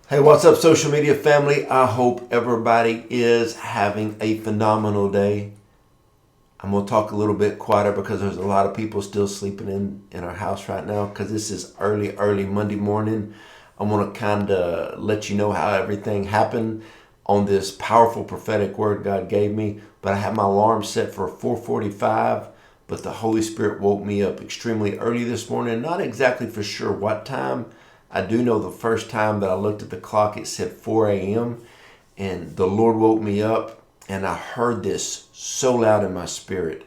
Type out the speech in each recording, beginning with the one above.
Hey, what's up, social media family? I hope everybody is having a phenomenal day. I'm going to talk a little bit quieter because there's a lot of people still sleeping in our house right now because this is early Monday morning. I'm going to kind of let you know how everything happened on this powerful prophetic word God gave me. But I had my alarm set for 4:45, but the Holy Spirit woke me up extremely early this morning. Not exactly for sure what time. I do know the first time that I looked at the clock, it said 4 a.m. And the Lord woke me up and I heard this so loud in my spirit.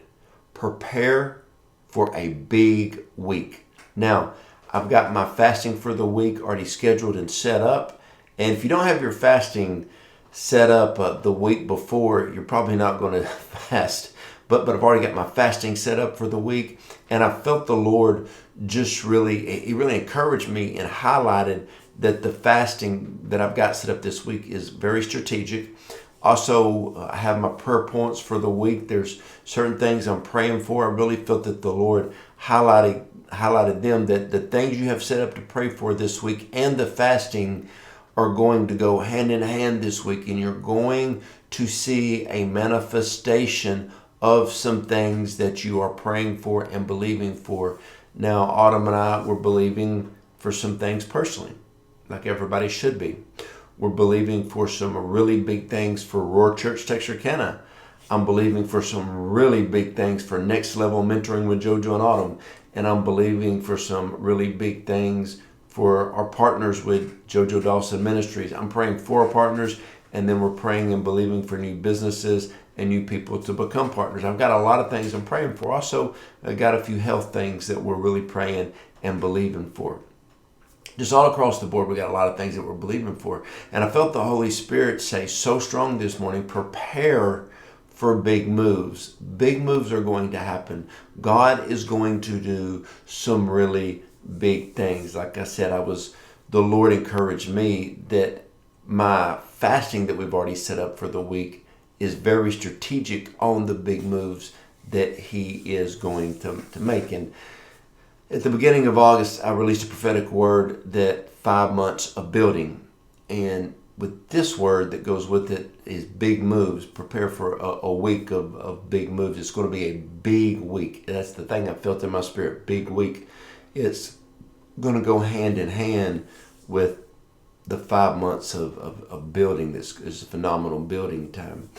Prepare for a big week. Now, I've got my fasting for the week already scheduled and set up. And if you don't have your fasting set up the week before, you're probably not going to fast. But I've already got my fasting set up for the week. And I felt the Lord he really encouraged me and highlighted that the fasting that I've got set up this week is very strategic. Also, I have my prayer points for the week. There's certain things I'm praying for. I really felt that the Lord highlighted them, that the things you have set up to pray for this week and the fasting are going to go hand in hand this week, and you're going to see a manifestation of some things that you are praying for and believing for. Now, Autumn and I were believing for some things personally, like everybody should be. We're believing for some really big things for Roar Church, Texarkana. I'm believing for some really big things for Next Level Mentoring with Joe Joe and Autumn. And I'm believing for some really big things for our partners with Joe Joe Dawson Ministries. I'm praying for our partners, and then we're praying and believing for new businesses and new people to become partners. I've got a lot of things I'm praying for. Also, I got a few health things that we're really praying and believing for. Just all across the board, we got a lot of things that we're believing for. And I felt the Holy Spirit say so strong this morning, prepare for big moves. Big moves are going to happen. God is going to do some really big things. Like I said, the Lord encouraged me that my fasting that we've already set up for the week is very strategic on the big moves that He is going to make. And at the beginning of August, I released a prophetic word that 5 months of building. And with this word that goes with it is big moves. Prepare for a week of big moves. It's going to be a big week. That's the thing I felt in my spirit, big week. It's going to go hand in hand with the 5 months of building. This is a phenomenal building time.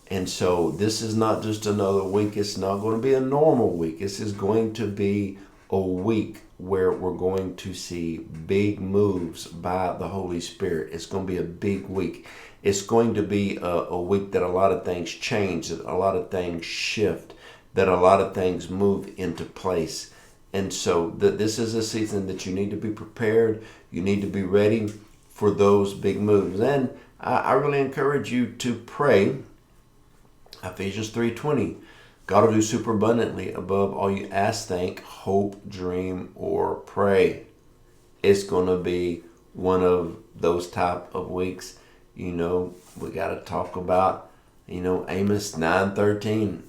And so this is not just another week. It's not going to be a normal week. This is going to be a week where we're going to see big moves by the Holy Spirit. It's going to be a big week. It's going to be a week that a lot of things change, that a lot of things shift, that a lot of things move into place. And so this is a season that you need to be prepared. You need to be ready for those big moves. And I really encourage you to pray Ephesians 3:20. God will do super abundantly above all you ask, think, hope, dream, or pray. It's going to be one of those type of weeks. We got to talk about, Amos 9:13.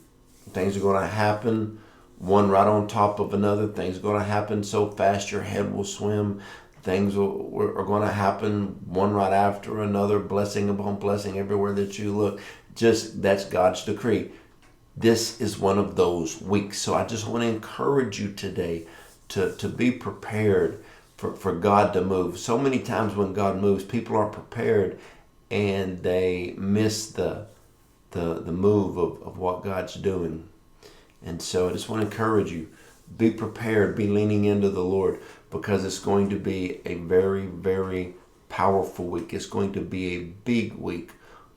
Things are going to happen, one right on top of another. Things are going to happen so fast your head will swim. Things are going to happen one right after another, blessing upon blessing everywhere that you look. That's God's decree. This is one of those weeks. So I just want to encourage you today to be prepared for God to move. So many times when God moves, people aren't prepared and they miss the move of what God's doing. And so I just want to encourage you, be prepared, be leaning into the Lord, because it's going to be a very, very powerful week. It's going to be a big week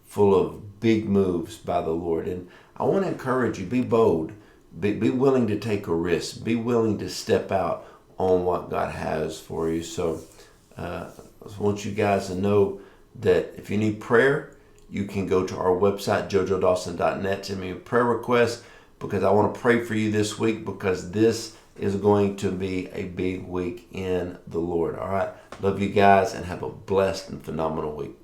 full of big moves by the Lord. And I want to encourage you, be bold, be willing to take a risk, be willing to step out on what God has for you. So I want you guys to know that if you need prayer, you can go to our website, JoeJoeDawson.net, send me a prayer request, because I want to pray for you this week, because this is going to be a big week in the Lord. All right. Love you guys and have a blessed and phenomenal week.